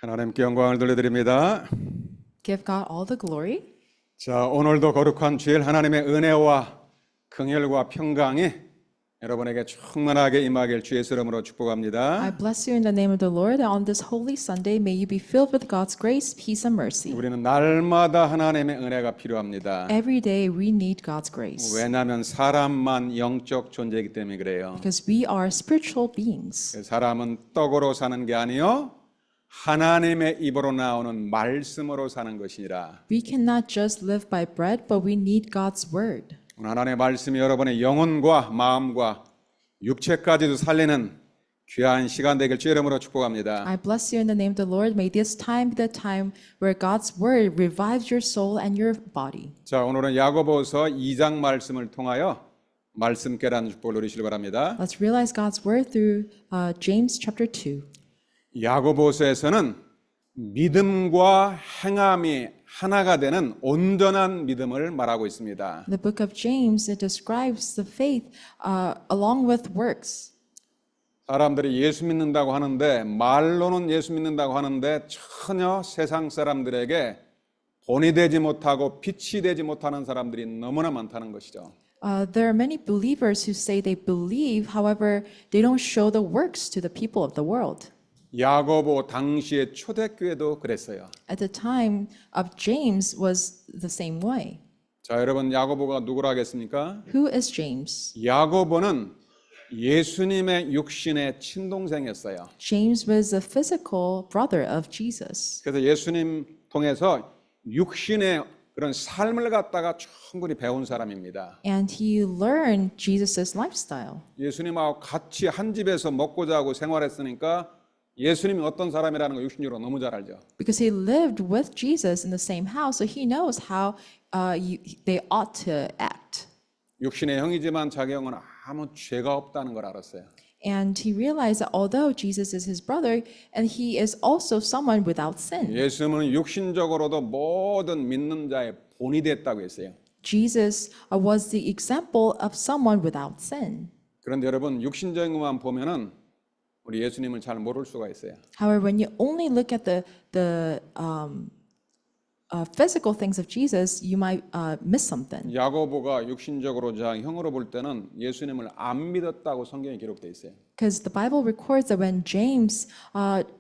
하나님께 영광을 돌려드립니다. Give God all the glory. 자, 오늘도 거룩한 주일 하나님의 은혜와 긍휼과 평강이 여러분에게 충만하게 임하길 주의 이름으로 축복합니다. I bless you in the name of the Lord. And on this holy Sunday, may you be filled with God's grace, peace, and mercy. 우리는 날마다 하나님의 은혜가 필요합니다. Every day, we need God's grace 왜냐하면 사람만 영적 존재이기 때문에 그래요. because we are spiritual beings. 사람은 떡으로 사는 게 아니요 하나님의 입으로 나오는 말씀으로 사는 것이니라. We cannot just live by bread, but we need God's word. 오늘 하나님의 말씀이 여러분의 영혼과 마음과 육체까지도 살리는 귀한 시간 되길 주의 이름으로 축복합니다. I bless you in the name of the Lord. May this time be the time where God's word revives your soul and your body. 자, 오늘은 야고보서 2장 말씀을 통하여 말씀 깨닫는 축복을 누리시길 바랍니다. Let's realize God's word through James chapter 2. 야고보서에서는 믿음과 행함이 하나가 되는 온전한 믿음을 말하고 있습니다. The book of James, it describes the faith along with works. 사람들이 예수 믿는다고 하는데 말로는 예수 믿는다고 하는데 전혀 세상 사람들에게 본이 되지 못하고 빛이 되지 못하는 사람들이 너무나 많다는 것이죠. There are many believers who say they believe, however, they don't show the works to the people of the world. 야고보 당시의 초대교회도 그랬어요. At the time of James was the same way. 자, 여러분 야고보가 누구라 하겠습니까? Who is James? 야고보는 예수님의 육신의 친동생이었어요. James was a physical brother of Jesus. 그래서 예수님 통해서 육신의 그런 삶을 갖다가 충분히 배운 사람입니다. And he learned Jesus' lifestyle. 예수님하고 같이 한 집에서 먹고 자고 생활했으니까 예수님이 어떤 사람이라는 거 육신적으로 너무 잘 알죠. Because he lived with Jesus in the same house, so he knows how they ought to act. 육신의 형이지만 자기 형은 아무 죄가 없다는 걸 알았어요. And he realized that although Jesus is his brother, and he is also someone without sin. 예수님은 육신적으로도 모든 믿는 자의 본이 됐다고 했어요. Jesus was the example of someone without sin. 그런데 여러분 육신적인 것만 보면은 우리 예수님을 잘 모를 수가 있어요. However, when you only look at the physical things of Jesus, you might miss something. 야고보가 육신적으로 자 형으로 볼 때는 예수님을 안 믿었다고 성경에 기록돼 있어요. Because the Bible records that when James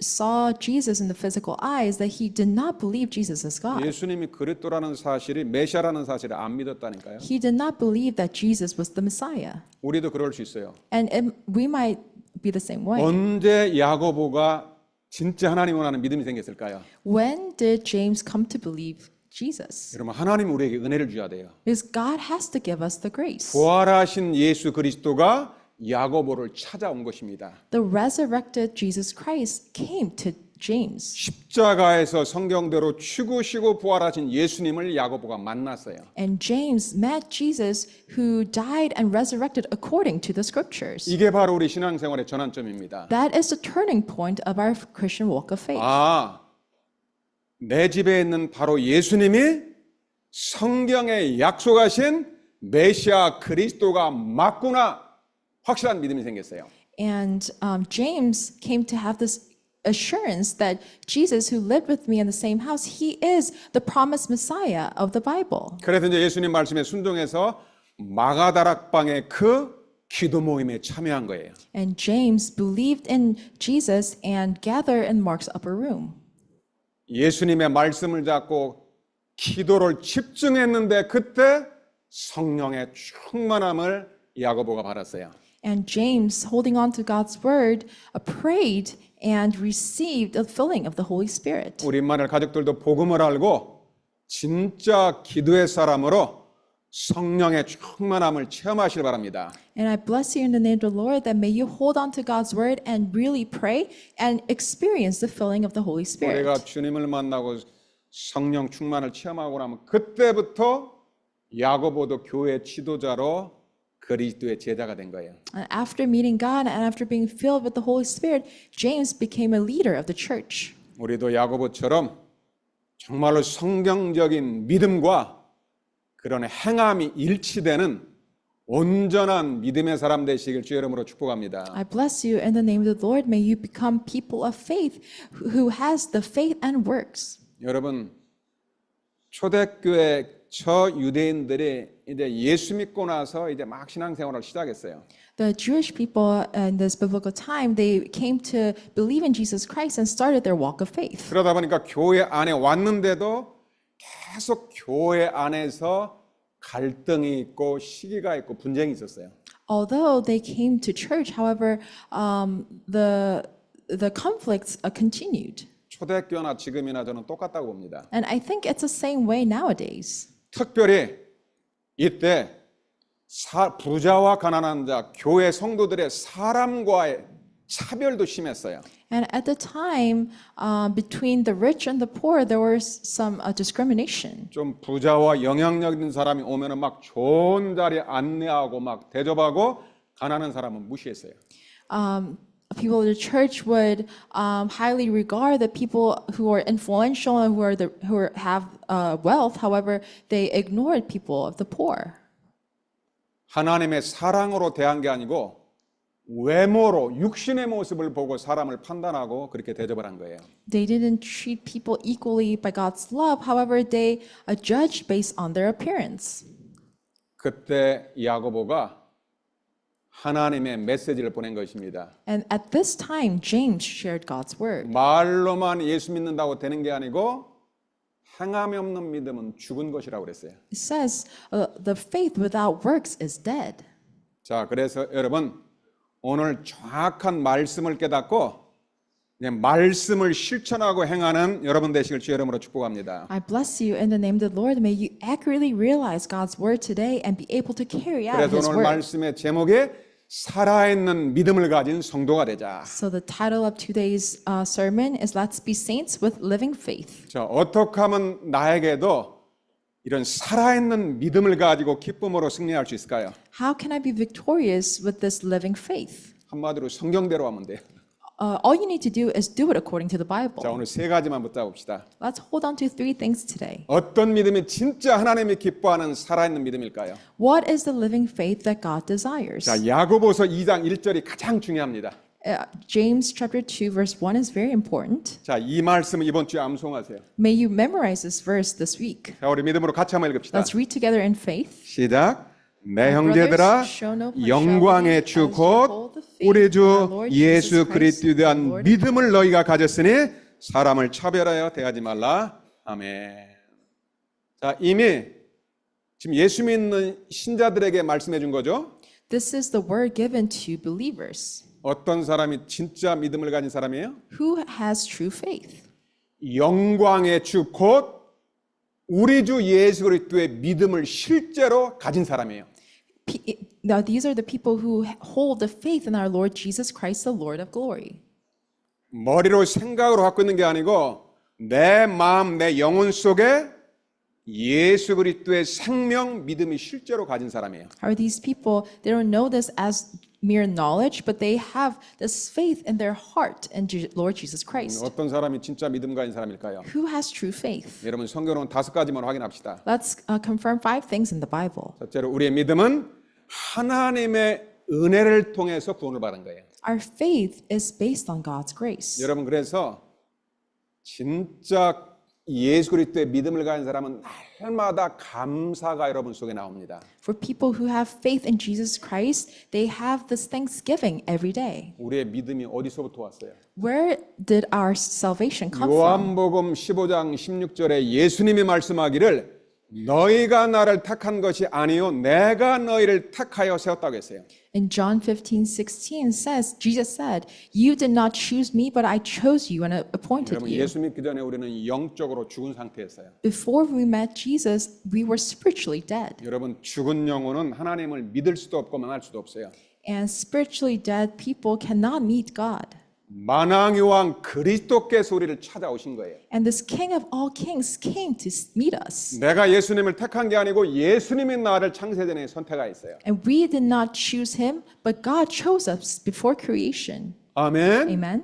saw Jesus in the physical eyes, that he did not believe Jesus as God. 예수님이 그리스도라는 사실이 메시아라는 사실을 안 믿었다니까요. He did not believe that Jesus was the Messiah. 우리도 그럴 수 있어요. And we might be the same way. 언제 야고보가 진짜 하나님 원하는 믿음이 생겼을까요? When did James come to believe Jesus? 여러분 하나님 우리에게 은혜를 주어야 돼요. Because God has to give us the grace. 부활하신 예수 그리스도가 야고보를 찾아온 것입니다. The resurrected Jesus Christ came to James. 십자가에서 성경대로 죽으시고 부활하신 예수님을 야고보가 만났어요. And James met Jesus who died and resurrected according to the scriptures. 이게 바로 우리 신앙생활의 전환점입니다. That is the turning point of our Christian walk of faith. 아, 내 집에 있는 바로 예수님이 성경에 약속하신 메시아 그리스도가 맞구나 확실한 믿음이 생겼어요. And James came to have this assurance that Jesus, who lived with me in the same house, he is the promised Messiah of the Bible. 그래서 이제 예수님 말씀에 순종해서 마가다락방의 그 기도 모임에 참여한 거예요. And James believed in Jesus and gathered in Mark's upper room. 예수님의 말씀을 잡고 기도를 집중했는데 그때 성령의 충만함을 야고보가 받았어요. And James, holding on to God's word, prayed and received the filling of the Holy Spirit. 우리 만일 가족들도 복음을 알고 진짜 기도의 사람으로 성령의 충만함을 체험하시길 바랍니다. And I bless you in the name of the Lord that may you hold on to God's word and really pray and experience the filling of the Holy Spirit. 우리가 주님을 만나고 성령 충만을 체험하고 나면 그때부터 야고보도 교회 지도자로 그리스도의 제자가 된 거예요. And after meeting God and after being filled with the Holy Spirit, James became a leader of the church. 우리도 야고보처럼 정말로 성경적인 믿음과 그런 행함이 일치되는 온전한 믿음의 사람 되시길 주의 이름으로 축복합니다. I bless you in the name of the Lord. May you become people of faith who has the faith and works. 여러분, 초대교회 저 유대인들이 이제 예수 믿고 나서 이제 막 신앙생활을 시작했어요. The Jewish people in this biblical time, they came to believe in Jesus Christ and started their walk of faith. 그러다 보니까 교회 안에 왔는데도 계속 교회 안에서 갈등이 있고 시기가 있고 분쟁이 있었어요. Although they came to church, however, the conflicts continued. 초대교회나 지금이나 저는 똑같다고 봅니다. And I think it's the same way nowadays. 특별히 이때 부자와 가난한 자, 교회 성도들의 사람과의 차별도 심했어요. And at the time, between the rich and the poor, there was some discrimination. 좀 부자와 영향력 있는 사람이 오면은 막 좋은 자리에 안내하고 막 대접하고 가난한 사람은 무시했어요. People in the church would highly regard the people who are influential and who have wealth. However, they ignored people of the poor. 하나님의 사랑으로 대한 게 아니고 외모로 육신의 모습을 보고 사람을 판단하고 그렇게 대접을 한 거예요. They didn't treat people equally by God's love. However, they judged based on their appearance. 그때 야고보가 하나님의 메시지를 보낸 것입니다. And at this time, James shared God's word. 말로만 예수 믿는다고 되는 게 아니고 행함이 없는 믿음은 죽은 것이라고 그랬어요. It says, the faith without works is dead. 자, 그래서 여러분 오늘 정확한 말씀을 깨닫고 말씀을 실천하고 행하는 여러분 되시길 주의 이름으로 축복합니다. I bless you in the name of the Lord. May you accurately realize God's word today and be able to carry out 그래서 His 오늘 word. 말씀의 제목이 살아있는 믿음을 가진 성도가 되자. So the title of today's sermon is Let's Be Saints with Living Faith. 자, 어떻게 하면 나에게도 이런 살아있는 믿음을 가지고 기쁨으로 승리할 수 있을까요? How can I be victorious with this living faith? 한마디로 성경대로 하면 돼요. All you need to do is do it according to the Bible. 자, 오늘 세 가지만 붙잡읍시다. Let's hold on to three things today. 어떤 믿음이 진짜 하나님이 기뻐하는 살아있는 믿음일까요? What is the living faith that God desires? 자, 야고보서 2장 1절이 가장 중요합니다. James chapter 2 verse 1 is very important. 자, 이 말씀을 이번 주에 암송하세요. May you memorize this verse this week. 자, 우리 믿음으로 같이 한번 읽읍시다. Let's read together in faith. 시작. 내 형제들아, 영광의 주 곧 우리 주 예수 그리스도에 대한 믿음을 너희가 가졌으니 사람을 차별하여 대하지 말라. 아멘. 자, 이미 지금 예수 믿는 신자들에게 말씀해 준 거죠. This is the word given to believers. 어떤 사람이 진짜 믿음을 가진 사람이에요? Who has true faith? 영광의 주 곧 우리 주 예수 그리스도의 믿음을 실제로 가진 사람이에요. Now these are the people who hold the faith in our Lord Jesus Christ, the Lord of glory. 머리로 생각으로 갖고 있는 게 아니고 내 마음, 내 영혼 속에 예수 그리스도의 생명, 믿음이 실제로 가진 사람이에요. Are these people, they don't know this as mere knowledge, but they have this faith in their heart in Lord Jesus Christ. 어떤 사람이 진짜 믿음 가진 사람일까요? Who has true faith? 여러분 성경은 5가지만 확인합시다. Let's confirm 5 things in the Bible. 첫째로 우리의 믿음은 하나님의 은혜를 통해서 구원을 받은 거예요. Our faith is based on God's grace. 여러분 그래서 진짜 예수 그리스도의 믿음을 가진 사람은 날마다 감사가 여러분 속에 나옵니다. For people who have faith in Jesus Christ, they have this thanksgiving every day. 우리의 믿음이 어디서부터 왔어요? Where did our salvation come from? 요한복음 15장 16절에 예수님이 말씀하기를 너희가 나를 택한 것이 아니요 내가 너희를 택하여 세웠다고 했어요. In John 15:16 says, Jesus said, "You did not choose me, but I chose you and appointed 여러분 you." 예수 믿기 전에 우리는 영적으로 죽은 상태였어요. Before we met Jesus, we were spiritually dead. 여러분 죽은 영혼은 하나님을 믿을 수도 없고 만날 수도 없어요. And spiritually dead people cannot meet God. 만왕의 왕 그리스도께서 우리를 찾아오신 거예요. And this King of all kings came to meet us. 내가 예수님을 택한 게 아니고 예수님이 나를 창세전에 선택하였어요. And we did not choose him, but God chose us before creation. 아멘. Amen.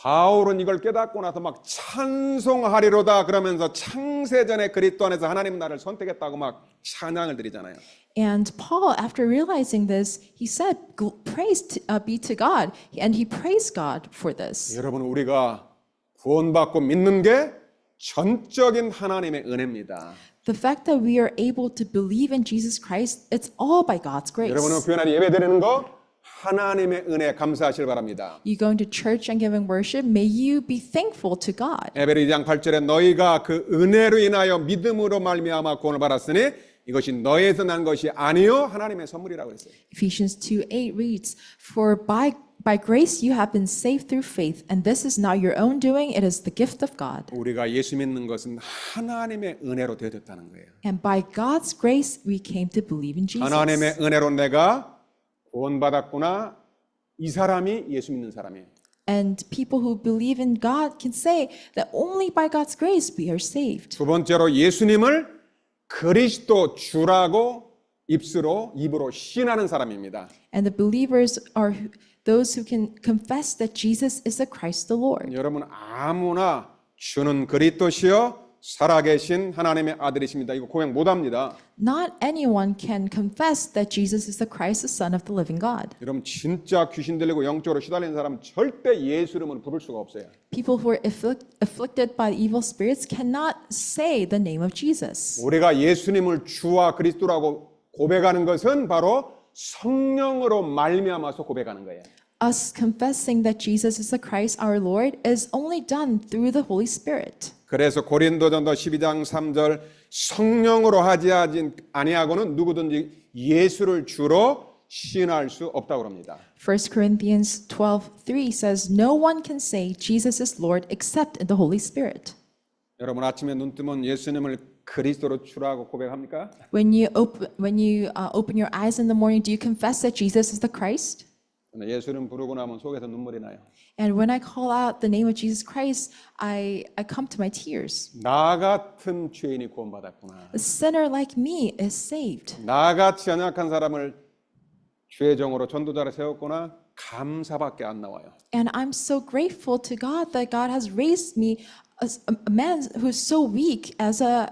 바울은 이걸 깨닫고 나서 막 찬송하리로다 그러면서 창세전에 그리스도 안에서 하나님 나를 선택했다고 막 찬양을 드리잖아요. And Paul, after realizing this, he said, be to God. And he praised God for this. 여러분 우리가 구원받고 믿는 게 전적인 하나님의 은혜입니다. The fact that we are able to believe in Jesus Christ, it's all by God's grace. 여러분은 교회 안에 예배드리는 거 하나님의 은혜 감사하시길 바랍니다. You going to church and giving worship, may you be thankful to God. 에베레 2장 8절에 너희가 그 은혜로 인하여 믿음으로 말미암아 구원을 받았으니 이것이 너희에서 난 것이 아니요 하나님의 선물이라고 했어요. Ephesians 2:8 reads, For by grace you have been saved through faith, and this is not your own doing, it is the gift of God. 우리가 예수 믿는 것은 하나님의 은혜로 되어졌다는 거예요. And by God's grace we came to believe in Jesus. 하나님의 은혜로 내가 구원받았구나. 이 사람이 예수 믿는 사람이에요. And people who believe in God can say that only by God's grace we are saved. 두 번째로 예수님을 그리스도 주라고 입으로 신하는 사람입니다. And the believers are those who can confess that Jesus is the Christ the Lord. 여러분 아무나 주는 그리스도시요 살아계신 하나님의 아들이십니다. 이거 고백 못합니다. Not anyone can confess that Jesus is the Christ, the Son of the living God. 여러분 진짜 귀신 들리고 영적으로 시달리는 사람 절대 예수 이름을 부를 수가 없어요. People who are afflicted by evil spirits cannot say the name of Jesus. 우리가 예수님을 주와 그리스도라고 고백하는 것은 바로 성령으로 말미암아서 고백하는 거예요. Us confessing that Jesus is the Christ our Lord is only done through the Holy Spirit. 그래서 고린도전서 12장 3절 성령으로 하지 아니하고는 누구든지 예수를 주로 시인할 수 없다고 합니다. 1 Corinthians 12:3 says, No one can say Jesus is Lord except in the Holy Spirit. 여러분 아침에 눈 뜨면 예수님을 그리스도로 주라고 고백합니까? When you open your eyes in the morning, do you confess that Jesus is the Christ? 예수님 부르고 나면 속에서 눈물이 나요. And when I call out the name of Jesus Christ, I come to my tears. 나 같은 죄인이 구원받았구나. A sinner like me is saved. 나같이 연약한 사람을 주의 종으로 전도자로 세웠구나. 감사밖에 안 나와요. And I'm so grateful to God that God has raised me as a man who's so weak as a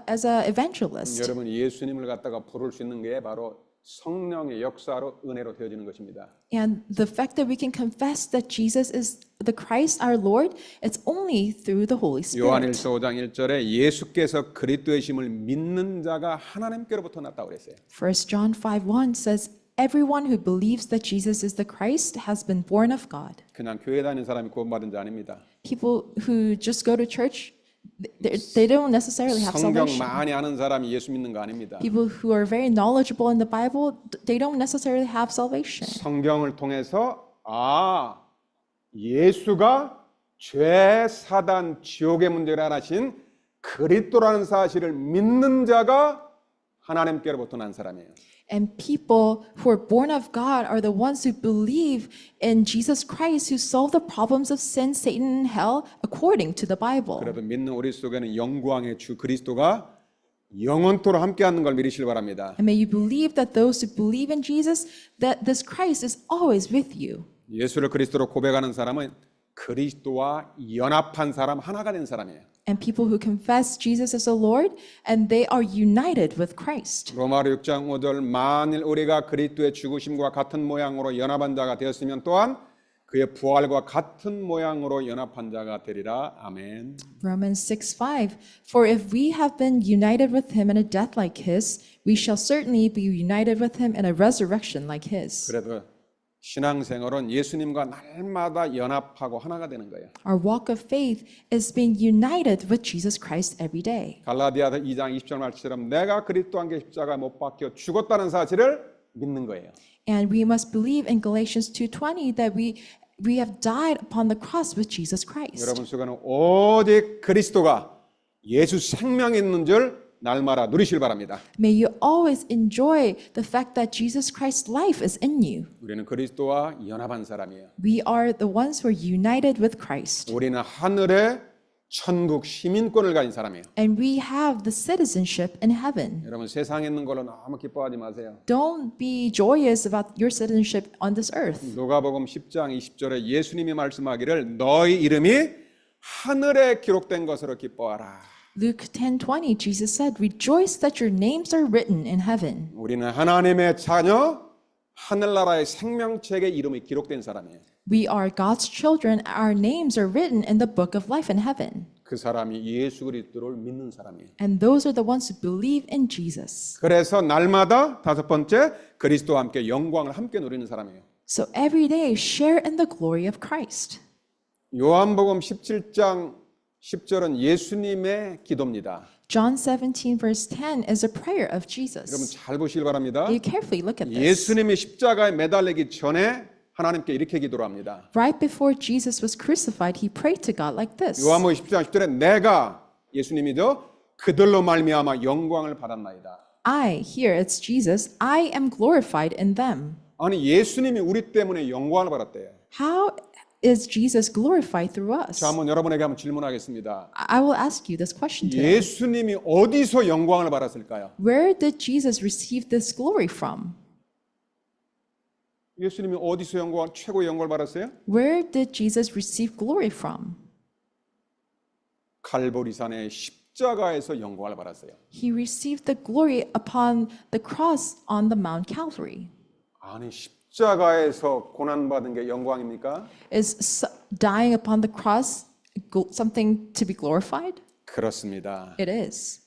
evangelist. 여러분 예수님을 갖다가 부를 수 있는 게 바로 성령의 역사로 은혜로 되어지는 것입니다. And the fact that we can confess that Jesus is the Christ our Lord, it's only through the Holy Spirit. 요한일서 5장 1절에 예수께서 그리스도의 심을 믿는 자가 하나님께로부터 났다고 그랬어요. 1 John 5:1 says, Everyone who believes that Jesus is the Christ has been born of God. 그냥 교회 다니는 사람이 구원받은 자 아닙니다. People who just go to church, they don't necessarily have 성경 salvation. 많이 아는 사람이 예수 믿는 거 아닙니다. People who are very knowledgeable in the Bible, they don't necessarily have salvation. 성경을 통해서 예수가 죄, 사단, 지옥의 문제를 해결하신 그리스도라는 사실을 믿는 자가 하나님께로부터 난 사람이에요. And people who are born of God are the ones who believe in Jesus Christ, who solve the problems of sin, Satan, and hell according to the Bible. 그래도 믿는 우리 속에는 영광의 주 그리스도가 영원토록 함께하는 걸 믿으시길 바랍니다. And may you believe that those who believe in Jesus, that this Christ is always with you. 예수를 그리스도로 고백하는 사람은 그리스도와 연합한 사람, 하나가 된 사람이에요. And people who confess Jesus as the Lord, and they are united with Christ. 로마서 6장 5절 만일 우리가 그리스도의 죽으심과 같은 모양으로 연합한 자가 되었으면 또한 그의 부활과 같은 모양으로 연합한 자가 되리라. 아멘. Romans 6:5 For if we have been united with him in a death like his, we shall certainly be united with him in a resurrection like his. 그래도 신앙생활은 예수님과 날마다 연합하고 하나가 되는 거예요. Our walk of faith is being united with Jesus Christ every day. 갈라디아서 2장 20절 말씀처럼 내가 그리스도와 함께 십자가에 못 박혀 죽었다는 사실을 믿는 거예요. And we must believe in Galatians 2:20 that we have died upon the cross with Jesus Christ. 여러분 속에는 오직 그리스도가 예수 생명이 있는 줄 날마다 누리실 바랍니다. May you always enjoy the fact that Jesus Christ's life is in you. 우리는 그리스도와 연합한 사람이에요. We are the ones who are united with Christ. 우리는 하늘의 천국 시민권을 가진 사람이에요. And we have the citizenship in heaven. 여러분 세상에 있는 걸로 너무 기뻐하지 마세요. Don't be joyous about your citizenship on this earth. 누가복음 10장 20절에 예수님이 말씀하기를 너희 이름이 하늘에 기록된 것으로 기뻐하라. Luke 10:20, Jesus said, "Rejoice that your names are written in heaven." 우리는 하나님의 자녀, 하늘나라의 생명책에 이름이 기록된 사람이에요. We are God's children. Our names are written in the book of life in heaven. 그 사람이 예수 그리스도를 믿는 사람이에요. And those are the ones who believe in Jesus. 그래서 날마다 다섯 번째 그리스도와 함께 영광을 함께 누리는 사람이에요. So every day share in the glory of Christ. 요한복음 17장 10절은 예수님의 기도입니다. John 17 verse 10 is a prayer of 여러분 Jesus. 잘 보시길 바랍니다. You carefully look at this. 예수님이 십자가에 매달리기 전에 하나님께 이렇게 기도를 합니다. Right before Jesus was crucified, he prayed to God like this. 요한복음 10장 10절에 내가 예수님이죠. 그들로 말미암아 영광을 받았나이다. I, here it's Jesus, I am glorified in them. 아니 예수님이 우리 때문에 영광을 받았대요. How is Jesus glorified through us? 자, 한번 여러분에게 한번 질문하겠습니다. I will ask you this question today. 예수님이 어디서 영광을 받았을까요? Where did Jesus receive this glory from? 예수님이 어디서 최고의 영광을 받았어요? Where did Jesus receive glory from? 갈보리산의 십자가에서 영광을 받았어요. He received the glory upon the cross on the Mount Calvary. 아니 십자가에서 고난받은 게 영광입니까? Is dying upon the cross something to be glorified? 그렇습니다. It is.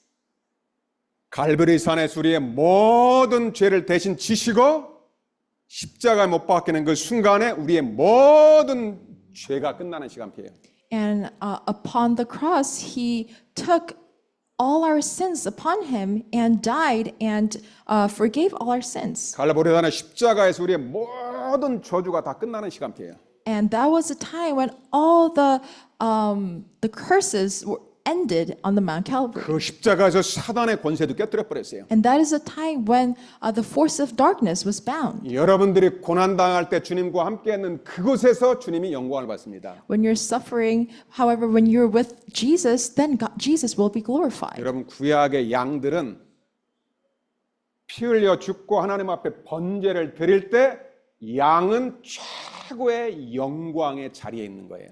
갈보리산에서 우리의 모든 죄를 대신 지시고 십자가에 못 박히는 그 순간에 우리의 모든 죄가 끝나는 시간표예요. And upon the cross, he took all our sins upon him and died and forgave all our sins. 갈보리산의 십자가에서 우리의 모든 저주가 다 끝나는 시간표예요. And that was a time when all the curses were ended on the Mount Calvary. 그 십자가에서 사단의 권세도 깨뜨려 버렸어요. And that is a time when the force of darkness was bound. 여러분들이 고난 당할 때 주님과 함께했는 그곳에서 주님이 영광을 받습니다. When you're suffering, however, when you're with Jesus, then Jesus will be glorified. 여러분 구약의 양들은 피 흘려 죽고 하나님 앞에 번제를 드릴 때 양은 최고의 영광의 자리에 있는 거예요.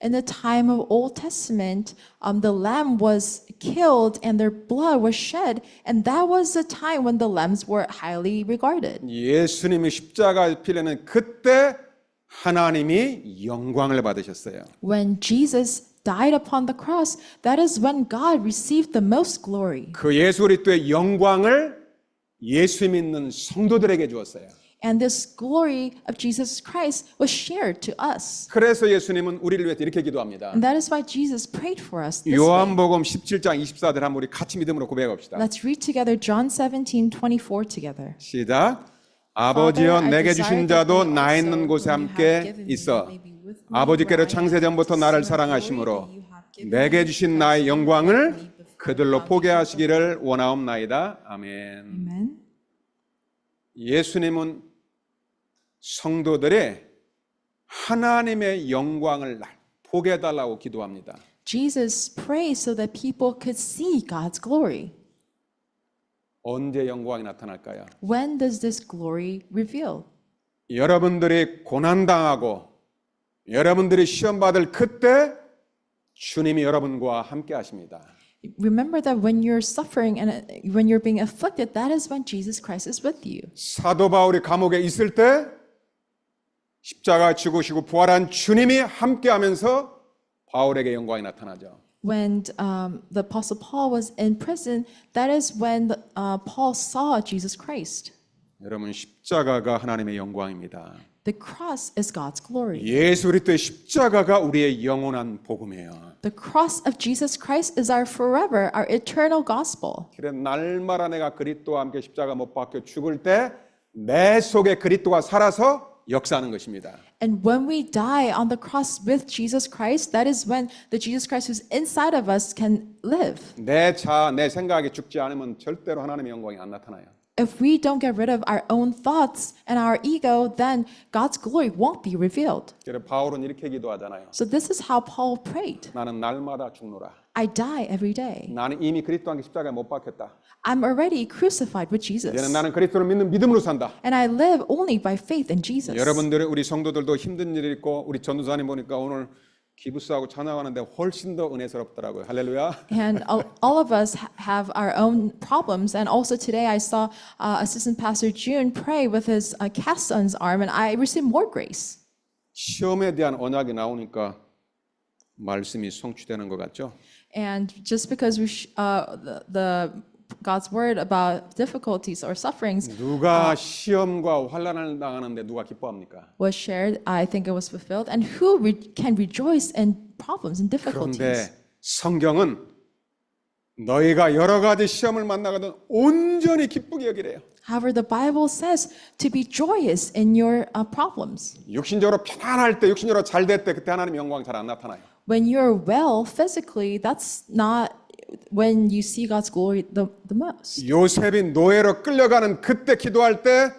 In the time of Old Testament, the lamb was killed and their blood was shed, and that was the time when the lambs were highly regarded. 예수님이 십자가에 피 흘리는 그때 하나님이 영광을 받으셨어요. When Jesus died upon the cross, that is when God received the most glory. 그 예수 그리스도의 영광을 예수 믿는 성도들에게 주었어요. And this glory of Jesus Christ was shared to us. 그래서 예수님은 우리를 위해서 이렇게 기도합니다. And that is why Jesus prayed for us this way. 요한복음 17장 24절 한번 우리 같이 믿음으로 고백합시다. Let's read together John 17:24 together. 시작. 아버지여 내게 주신 자도 나 있는 곳에 함께 있어 아버지께로 창세전부터 나를 사랑하심으로 내게 주신 나의 영광을 그들로 보게 하시기를 원하옵나이다. 아멘. Amen. 예수님은 성도들의 하나님의 영광을 보게 해달라고 기도합니다. Jesus prayed so that people could see God's glory. 언제 영광이 나타날까요? When does this glory reveal? 여러분들이 고난당하고 여러분들이 시험받을 그때 주님이 여러분과 함께 하십니다. Remember that when you're suffering and when you're being afflicted, that is when Jesus Christ is with you. 사도 바울이 감옥에 있을 때 십자가 죽으시고 부활한 주님이 함께하면서 바울에게 영광이 나타나죠. When the Apostle Paul was in prison, that is when Paul saw Jesus Christ. 여러분 십자가가 하나님의 영광입니다. The cross is God's glory. 예수 그리스도의 십자가가 우리의 영원한 복음이에요. The cross of Jesus Christ is our forever, our eternal gospel. 그래 날마다 내가 그리스도와 함께 십자가 못 박혀 죽을 때 내 속에 그리스도가 살아서 역사하는 것입니다. And when we die on the cross with Jesus Christ, that is when the Jesus Christ who's inside of us can live. 내 생각이 죽지 않으면 절대로 하나님의 영광이 안 나타나요. if we don't get rid of our own thoughts and our ego, then God's glory won't be revealed. 그래서 바울은 이렇게 기도하잖아요. So this is how Paul prayed. 나는 날마다 죽노라. I die every day. 나는 이미 그리스도 안에 십자가에 못 박혔다. I'm already crucified with 이제는 Jesus. 나는 그리스도를 믿는 믿음으로 산다. And I live only by faith in Jesus. 여러분들 우리 성도들도 힘든 일이 있고 우리 전도사님 보니까 오늘 기부스하고 찬양하는데 훨씬 더 은혜스럽더라고요. 할렐루야. And all of us have our own problems. And also today I saw Assistant Pastor June pray with his cast son's arm, and I received more grace. 시험에 대한 언약이 나오니까 말씀이 성취되는 것 같죠? And just because the God's word about difficulties or sufferings 누가 시험과 환난을 당하는데 누가 기뻐합니까? was shared, I think it was fulfilled. And who can rejoice in problems and difficulties? 그런데 성경은 너희가 여러 가지 시험을 만나거든 온전히 기쁘게 여기래요. However, the Bible says to be joyous in your problems. 육신적으로 편안할 때, 육신적으로 잘 될 때 그때 하나님의 영광 잘 안 나타나요. When you're well physically, that's not when you see God's glory the most. 요셉이 노예로 끌려가는 그때 기도할 때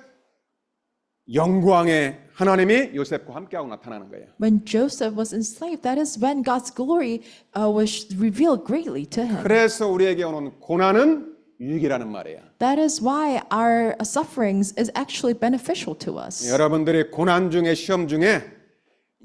영광의 하나님이 요셉과 함께하고 나타나는 거예요. When Joseph was enslaved, that is when God's glory was revealed greatly to him. 그래서 우리에게 오는 고난은 유익이라는 말이에요. That is why our sufferings is actually beneficial to us. 여러분들이 고난 중에 시험 중에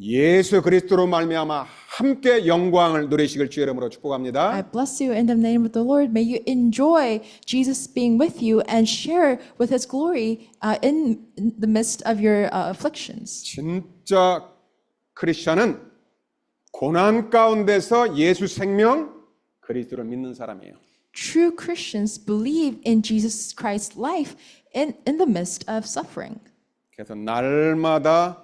예수 그리스도로 말미암아 함께 영광을 누리시길 주의 이름으로 축복합니다. I bless you in the name of the Lord. May you enjoy Jesus being with you and share with His glory in the midst of your afflictions. 진짜 크리스천은 고난 가운데서 예수 생명 그리스도를 믿는 사람이에요. True Christians believe in Jesus Christ's life in the midst of suffering. 그래서 날마다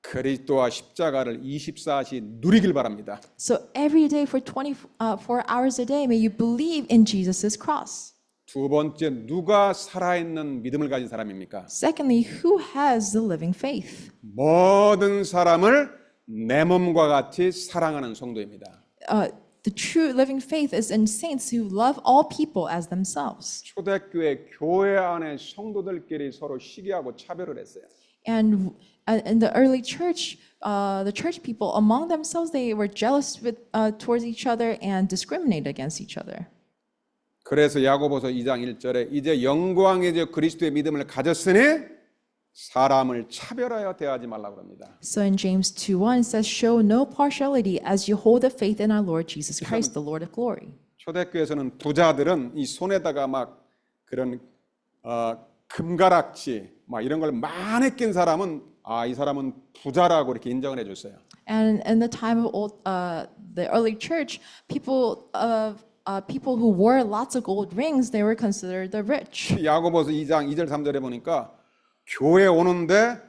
그리스도와 십자가를 24시 누리길 바랍니다. So every day for 24 hours a day, may you believe in Jesus' cross. 두 번째, 누가 살아있는 믿음을 가진 사람입니까? Secondly, who has the living faith? 모든 사람을 내 몸과 같이 사랑하는 성도입니다. The true living faith is in saints who love all people as themselves. 초대교회 교회 안에 성도들끼리 서로 시기하고 차별을 했어요. And in the early church, the church people among themselves, they were jealous towards each other and discriminated against each other. 그래서 야고보서 2장 1절에 이제 영광의 저 그리스도의 믿음을 가졌으니 사람을 차별하여 대하지 말라고 합니다. So in James 2:1 it says, "Show no partiality as you hold the faith in our Lord Jesus Christ, the Lord of glory." 초대교회에서는 부자들은 이 손에다가 막 그런 금가락지 막 이런 걸 많이 낀 사람은 이 사람은 부자라고 이렇게 인정을 해줬어요. And in the time of the early church, people who wore lots of gold rings, they were considered the rich. 야고보서 2장 2절 3절에 보니까 교회 오는데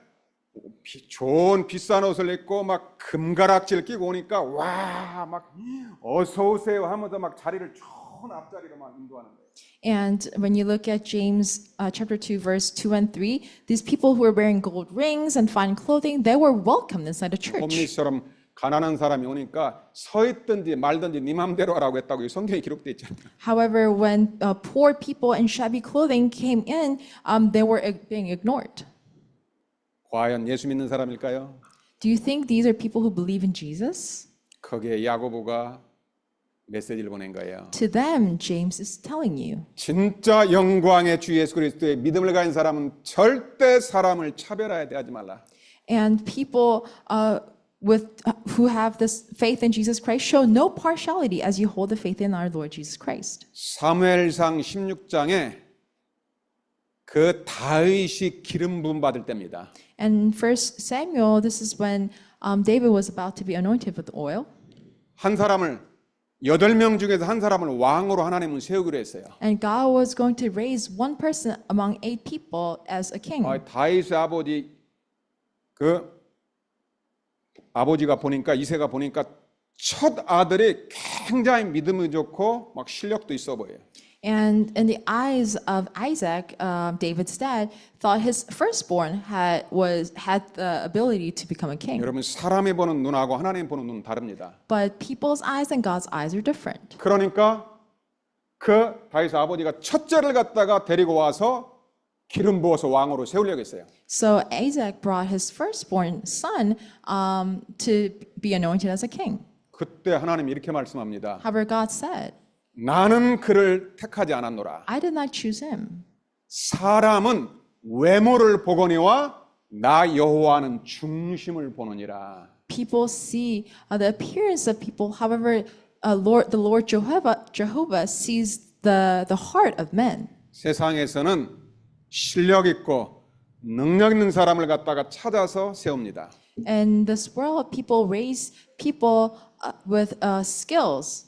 좋은 비싼 옷을 입고 막 금가락지를 끼고 오니까 와 막 어서 오세요 하면서 막 자리를 좋은 앞자리로 막 인도하는 거예요. And when you look at James chapter 2, verse 2 and 3, these people who were wearing gold rings and fine clothing, they were welcomed inside the church. 홈리스처럼 가난한 사람이 오니까 서 있든지 말든지 네 맘대로 하라고 했다고 이 성경에 기록되어 있잖아요. However, when poor people in shabby clothing came in, they were being ignored. 과연 예수 믿는 사람일까요? Do you think these are people who believe in Jesus? 거기에 야고보가 메시지를 보낸 거예요. To them, James is telling you. 진짜 영광의 주 예수 그리스도의 믿음을 가진 사람은 절대 사람을 차별하여 대하지 말라. And people who have this faith in Jesus Christ show no partiality as you hold the faith in our Lord Jesus Christ. 사무엘상 16장에 그 다윗이 기름 부음 받을 때입니다. And First Samuel, this is when David was about to be anointed with oil. 한 사람을 8명 중에서 한 사람을 왕으로 하나님은 세우기로 했어요. And God was going to raise one person among 8 people as a king. 다윗의 아버지 아버지가 보니까 이새가 보니까 첫 아들이 굉장히 믿음이 좋고 막 실력도 있어 보여요. And in the eyes of Isaac, David's dad, thought his firstborn had the ability to become a king. 여러분 사람이 보는 눈하고 하나님 보는 눈은 다릅니다. But people's eyes and God's eyes are different. 그러니까 그 다윗의 아버지가 첫째를 갖다가 데리고 와서 기름 부어서 왕으로 세우려고 했어요. So Isaac brought his firstborn son to be anointed as a king. 그때 하나님이 이렇게 말씀합니다. However, God said, 나는 그를 택하지 않았노라. I did not choose him. 사람은 외모를 보거니와 나 여호와는 중심을 보느니라. People see the appearance of people. However, the Lord Jehovah sees the heart of men. 세상에서는 실력 있고 능력 있는 사람을 갖다가 찾아서 세웁니다. In this world, people raise people with skills.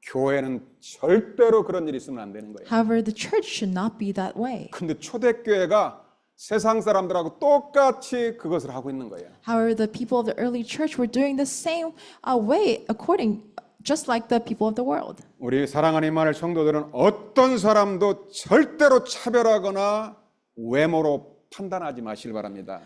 교회는 절대로 그런 일이 있으면 안 되는 거예요. However, the church should not be that way. 근데 초대교회가 세상 사람들하고 똑같이 그것을 하고 있는 거예요. However, the people of the early church were doing the same way, just like the people of the world. 우리 사랑하는 이만을 성도들은 어떤 사람도 절대로 차별하거나 외모로 판단하지 마시길 바랍니다.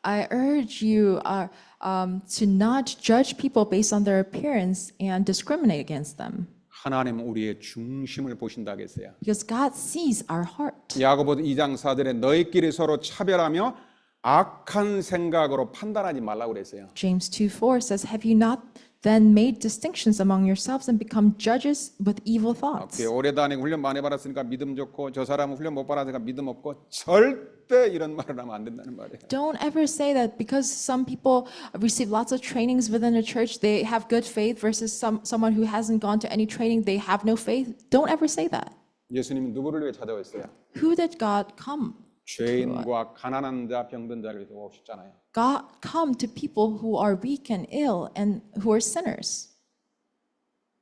I urge you to not judge people based on their appearance and discriminate against them, 하나님은 우리의 중심을 보신다 했어요. because God sees our heart. 야고보 2장 4절에 너희끼리 서로 차별하며 악한 생각으로 판단하지 말라고 그랬어요. James 2:4 says, "Have you not then made distinctions among yourselves and become judges with evil thoughts?" 오래 다니고 훈련 많이 받았으니까 믿음 좋고 저 사람은 훈련 못 받았으니까 믿음 없고 절대 이런 말을 하면 안 된다는 말이에요. Don't ever say that because some people receive lots of trainings within a church, they have good faith versus someone who hasn't gone to any training, they have no faith. Don't ever say that. 예수님은 누구를 위해 찾아왔어요? Who did God come? 죄인과 가난한 자, 병든 자를 위해서 오셨잖아요. God come to people who are weak and ill and who are sinners.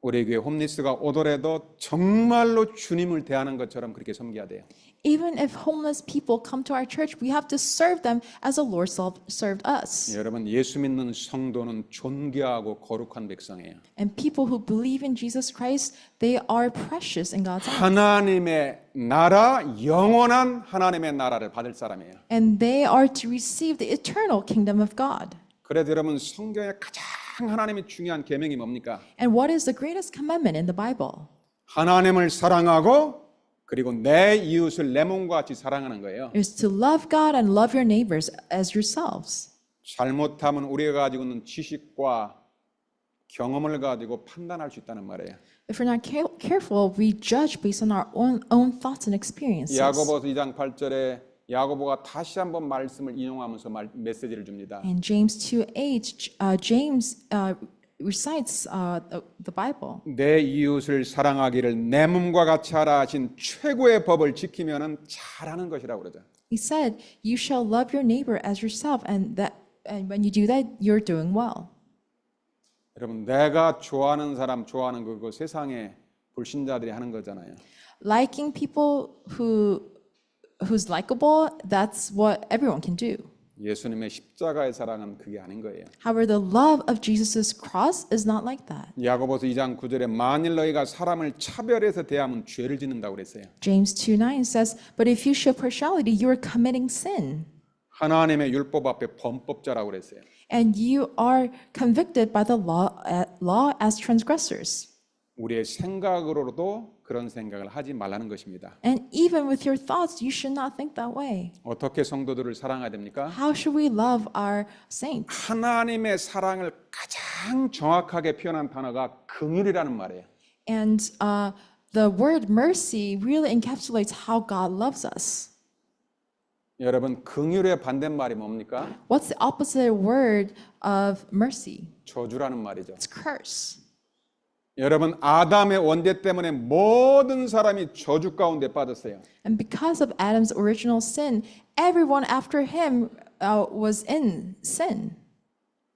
우리 교회 홈리스가 오더라도 정말로 주님을 대하는 것처럼 그렇게 섬겨야 돼요. Even if homeless people come to our church, we have to serve them as the Lord served us. 여러분 예수 믿는 성도는 존귀하고 거룩한 백성이에요. And people who believe in Jesus Christ, they are precious in God's eyes. 하나님의 나라, 영원한 하나님의 나라를 받을 사람이에요. And they are to receive the eternal kingdom of God. 그래도 여러분 성경에 가장 하나님이 중요한 계명이 뭡니까? And what is the greatest commandment in the Bible? 하나님을 사랑하고 그리고 내 이웃을 내 몸과 같이 사랑하는 거예요. Is to love God and love your neighbors as yourselves. 잘못하면 우리가 가지고 있는 지식과 경험을 가지고 판단할 수 있다는 말이에요. If we're not careful, we judge based on our own thoughts and experiences. 야고보서 2장 8절에 야고보가 다시 한번 말씀을 인용하면서 메시지를 줍니다. In James 2:8, James recites the Bible. 내 이웃을 사랑하기를 내 몸과 같이 하라 하신 최고의 법을 지키면은 잘하는 것이라고 그러죠. He said, "You shall love your neighbor as yourself, and when you do that, you're doing well." 여러분 내가 좋아하는 사람 좋아하는 그거 세상에 불신자들이 하는 거잖아요. Liking people who's likable, that's what everyone can do. 예수님의 십자가의 사랑은 그게 아닌 거예요. However, the love of Jesus' cross is not like that. 야고보서 2장 9절에 만일 너희가 사람을 차별해서 대하면 죄를 짓는다고 그랬어요. James 2:9 says, "But if you show partiality, you are committing sin, 하나님의 율법 앞에 범법자라고 그랬어요. and you are convicted by the law as transgressors." 우리의 생각으로도 그런 생각을 하지 말라는 것입니다. And even with your thoughts, you should not think that way. 어떻게 성도들을 사랑해야 됩니까? How should we love our saints? 하나님의 사랑을 가장 정확하게 표현한 단어가 긍휼이라는 말이에요. And the word mercy really encapsulates how God loves us. 여러분 긍휼의 반대말이 뭡니까? What's the opposite word of mercy? 저주라는 말이죠. It's curse. 여러분 아담의 원죄 때문에 모든 사람이 저주 가운데 빠졌어요. And because of Adam's original sin, everyone after him was in sin.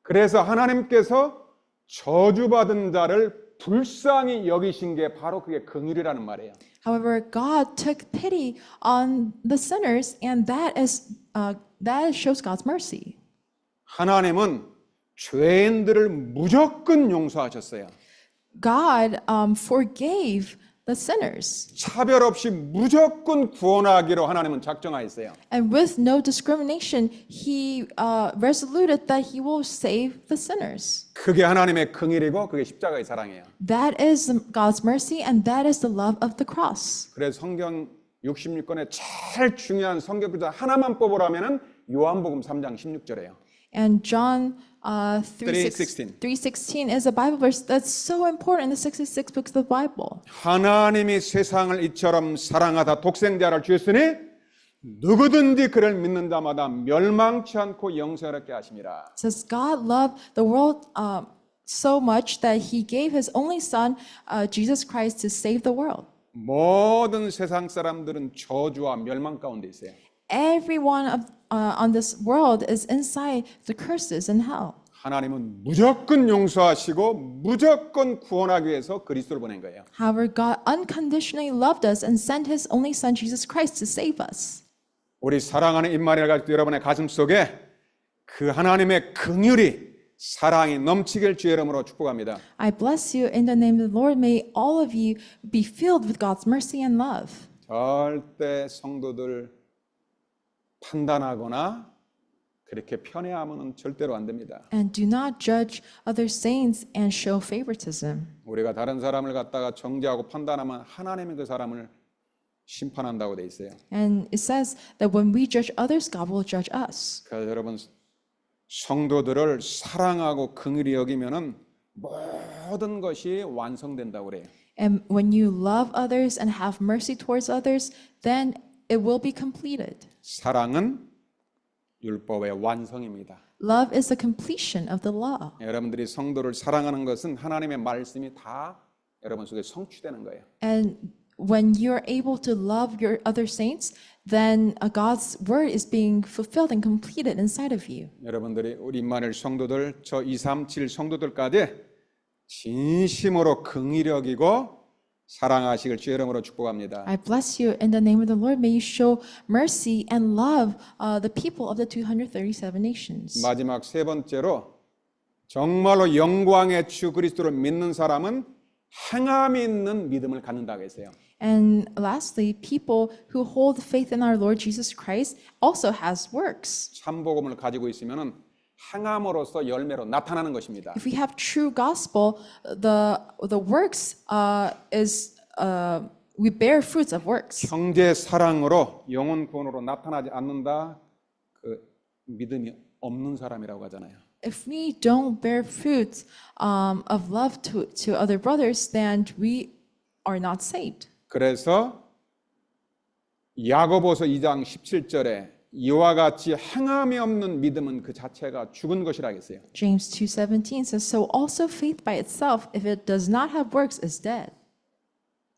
그래서 하나님께서 저주받은 자를 불쌍히 여기신 게 바로 그게 긍휼이라는 말이에요. However, God took pity on the sinners, and that shows God's mercy. 하나님은 죄인들을 무조건 용서하셨어요. God forgave the sinners, 차별 없이 무조건 구원하기로 하나님은 작정하였어요. and with no discrimination, He resoluted that He will save the sinners. 그게 하나님의 긍휼이고 그게 십자가의 사랑이에요. That is God's mercy, and that is the love of the cross. 그래서 성경 66권의 제일 중요한 성경 구절 하나만 뽑으라면은 요한복음 3장 16절이에요. And John 3:16. 3:16 is a Bible verse that's so important in the 66 books of the Bible. 하나님이 세상을 이처럼 사랑하사 독생자를 주셨으니 누구든지 그를 믿는 자마다 멸망치 않고 영생을 얻게 하심이라. It says God loved the world so much that he gave his only son, Jesus Christ, to save the world. 모든 세상 사람들은 저주와 멸망 가운데 있어요. Everyone on this world is inside the curses in hell. 하나님은 무조건 용서하시고 무조건 구원하기 위해서 그리스도를 보낸 거예요. However, God unconditionally loved us and sent his only son, Jesus Christ, to save us. 우리 사랑하는 임마누엘 가족들 여러분의 가슴 속에 그 하나님의 긍휼이 사랑이 넘치길 주의 이름으로 축복합니다. I bless you in the name of the Lord. May all of you be filled with God's mercy and love. 절대 성도들 판단하거나 그렇게 편애하면 절대로 안 됩니다. And do not judge other saints and show favoritism. 우리가 다른 사람을 갖다가 정죄하고 판단하면 하나님이 그 사람을 심판한다고 돼 있어요. And it says that when we judge others, God will judge us. 그래서 여러분 성도들을 사랑하고 긍휼히 여기면은 모든 것이 완성된다고 그래요. And when you love others and have mercy towards others, then it will be completed. 사랑은 율법의 완성입니다. Love is the completion of the law. 여러분들이 성도를 사랑하는 것은 하나님의 말씀이 다 여러분 속에 성취되는 거예요. And when you're able to love your other saints, then God's word is being fulfilled and completed inside of you. 여러분들이 우리 임마누엘 성도들 저 237 성도들까지 진심으로 긍휼히 여기고 사랑하시길 주의 이름으로 축복합니다. I bless you in the name of the Lord. May you show mercy and love the people of the 237 nations. 마지막 세 번째로 정말로 영광의 주 그리스도를 믿는 사람은 행함이 있는 믿음을 갖는다고 했어요. And lastly, people who hold faith in our Lord Jesus Christ also has works. 참복음을 가지고 있으면은 행함으로써 열매로 나타나는 것입니다. If we have true gospel, the works is we bear fruits of works. 형제 사랑으로 영혼 구원으로 나타나지 않는다. 그 믿음이 없는 사람이라고 하잖아요. If we don't bear fruits of love to other brothers, then we are not saved. 그래서 야고보서 2장 17절에 이와 같이 행함이 없는 믿음은 그 자체가 죽은 것이라 했어요. James 2:17 says, "So also faith by itself, if it does not have works, is dead."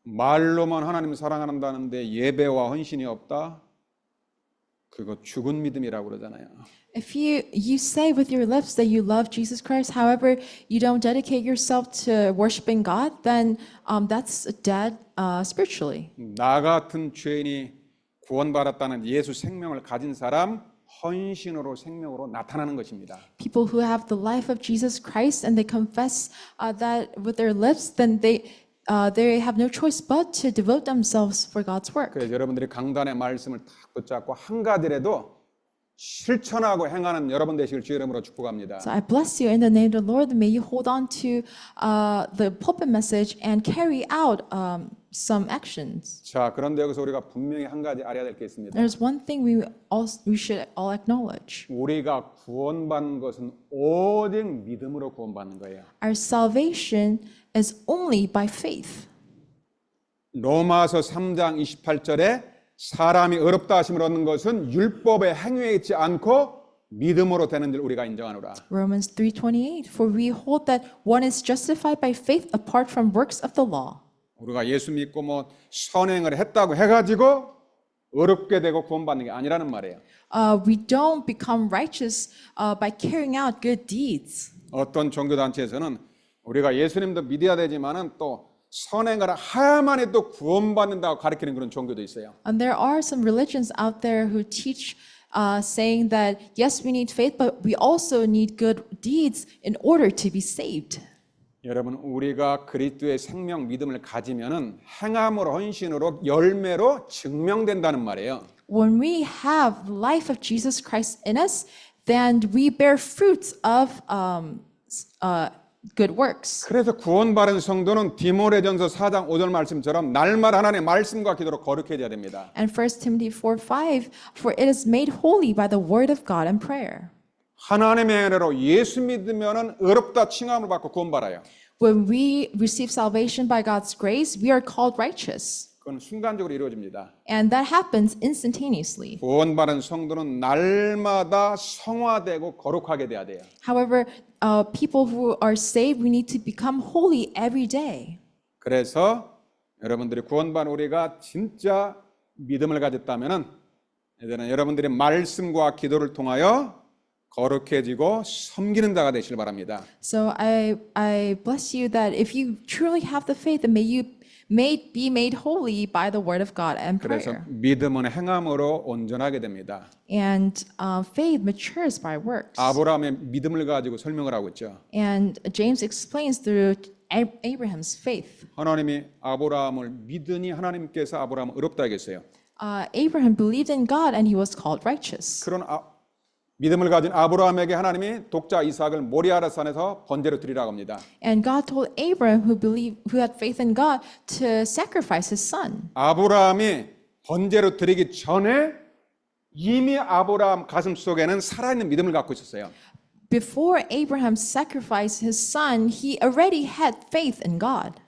말로만 하나님을 사랑한다는데 예배와 헌신이 없다? 그거 죽은 믿음이라고 그러잖아요. If you say with your lips that you love Jesus Christ, however, you don't dedicate yourself to worshiping God, then that's dead spiritually. 나 같은 죄인이 구원받았다는 예수 생명을 가진 사람 헌신으로 생명으로 나타나는 것입니다. People who have the life of Jesus Christ and they confess that with their lips, then they have no choice but to devote themselves for God's work. 그래서 여러분들이 강단의 말씀을 딱 붙잡고 한 가지라도 실천하고 행하는 여러분 되시길 주의 이름으로 축복합니다. So I bless you in the name of the Lord. May you hold on to the pulpit message and carry out some actions. 자, 그런데 여기서 우리가 분명히 한 가지 알아야 될 게 있습니다. There's one thing we should all acknowledge. 우리가 구원받는 것은 오직 믿음으로 구원받는 거예요. Our salvation is only by faith. 로마서 3장 28절에 사람이 의롭다 하심을 얻는 것은 율법의 행위에 있지 않고 믿음으로 되는 줄 우리가 인정하노라. Romans 3:28 For we hold that one is justified by faith apart from works of the law. 우리가 예수 믿고 뭐 선행을 했다고 해가지고 의롭게 되고 구원받는 게 아니라는 말이에요. We don't become righteous by carrying out good deeds. 어떤 종교단체에서는 우리가 예수님도 믿어야 되지만은 또 선행을 해야만이 또 구원받는다고 가르치는 그런 종교도 있어요. And there are some religions out there who teach saying that yes, we need faith, but we also need good deeds in order to be saved. 여러분, 우리가 그리스도의 생명 믿음을 가지면은 행함으로 헌신으로 열매로 증명된다는 말이에요. When we have the life of Jesus Christ in us, then we bear fruits of good works. 그래서 구원받은 성도는 디모데전서 4장 5절 말씀처럼 날마다 하나님의 말씀과 기도로 거룩해져야 됩니다. And 1 Timothy 4:5, for it is made holy by the word of God and prayer. 하나님의 은혜로 예수 믿으면은 의롭다 칭함을 받고 구원받아요. When we receive salvation by God's grace, we are called righteous. 그건 순간적으로 이루어집니다. And that happens instantaneously. 구원받은 성도는 날마다 성화되고 거룩하게 돼야 돼요. However, people who are saved, we need to become holy every day. 그래서 여러분들이 구원받은 우리가 진짜 믿음을 가졌다면은 이제는 여러분들이 말씀과 기도를 통하여 거룩해지고 섬기는 자가 되시길 바랍니다. So I bless you that if you truly have the faith, then may you be made holy by the word of God and 그래서 prayer. 믿음은 행함으로 온전하게 됩니다. And faith matures by works. 아브라함의 믿음을 가지고 설명을 하고 있죠. And James explains through Abraham's faith. 하나님이 아브라함을 믿으니 하나님께서 아브라함을 의롭다 하겠어요. Abraham believed in God and he was called righteous. 그런 믿음을 가진 아브라함에게 하나님이 독자 이삭을 모리아라 산에서 번제로 드리라고 합니다. And God told Abraham, who had faith in God, to sacrifice his son. 아브라함이 번제로 드리기 전에 이미 아브라함 가슴 속에는 살아있는 믿음을 갖고 있었어요. Before Abraham sacrificed his son, he already had faith in God.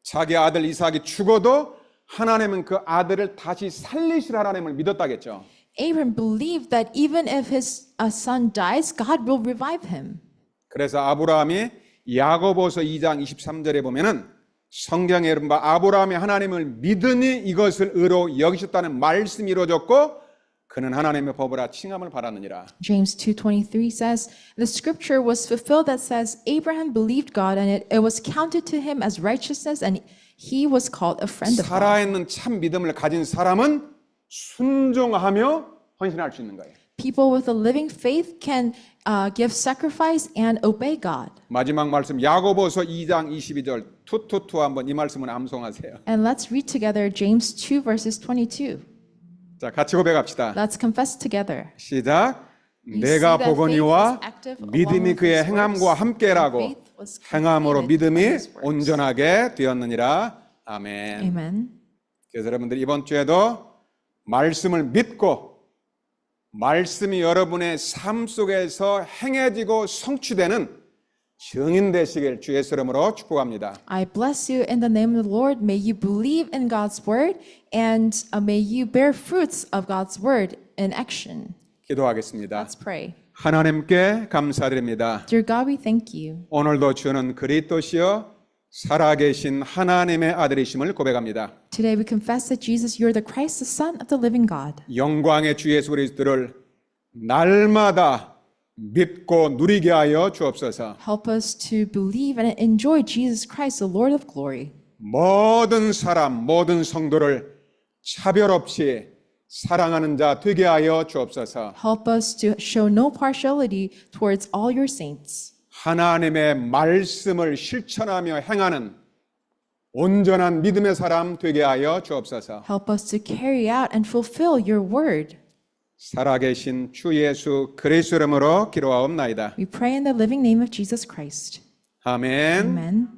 자기 아들 이삭이 죽어도 하나님은 그 아들을 다시 살리실 하나님을 믿었다겠죠. Abraham believed that even if his son dies, God will revive him. 그래서 아브라함이 야고보서 2장 23절에 보면은 성경에 이른 바 아브라함이 하나님을 믿으니 이것을 의로 여기셨다는 말씀이 이루어졌고 그는 하나님의 법으로 칭함을 받았느니라. James 2:23 says, the scripture was fulfilled that says, Abraham believed God and it was counted to him as righteousness and he was called a friend of God. 살아있는 참 믿음을 가진 사람은 순종하며 헌신할 수 있는 거예요. People with a living faith can give sacrifice and obey God. 마지막 말씀 야고보서 2장 22절 투투투 한번 이 말씀을 암송하세요. And let's read together James 2 verses 22. 자, 같이 고백합시다. Let's confess together. 시작. You 내가 see that 보거니와 faith was active along 믿음이 with 그의 his 행함과 works, 함께라고 and faith was 행함으로 completed 믿음이 by his works. 온전하게 되었느니라. 아멘. Amen. 그래서 여러분들 이번 주에도 말씀을 믿고 말씀이 여러분의 삶 속에서 행해지고 성취되는 증인 되시길 주 예수 이름으로 축복합니다. I bless you in the name of the Lord. May you believe in God's word and may you bear fruits of God's word in action. 기도하겠습니다. Let's pray. 하나님께 감사드립니다. Dear God, we thank you. 오늘도 주는 그리스도시여 살아계신 하나님의 아들이심을 고백합니다. Today we confess that Jesus, you are the Christ, the Son of the living God. 영광의 주 예수 그리스도를 날마다 믿고 누리게 하여 주옵소서. Help us to believe and enjoy Jesus Christ, the Lord of glory. 모든 사람, 모든 성도를 차별 없이 사랑하는 자 되게 하여 주옵소서. Help us to show no partiality towards all your saints. 하나님의 말씀을 실천하며 행하는 온전한 믿음의 사람 되게 하여 주옵소서. Help us to carry out and fulfill your word. 살아계신 주 예수 그리스도 이름으로 기도하옵나이다. We pray in the living name of Jesus Christ. 아멘. Amen.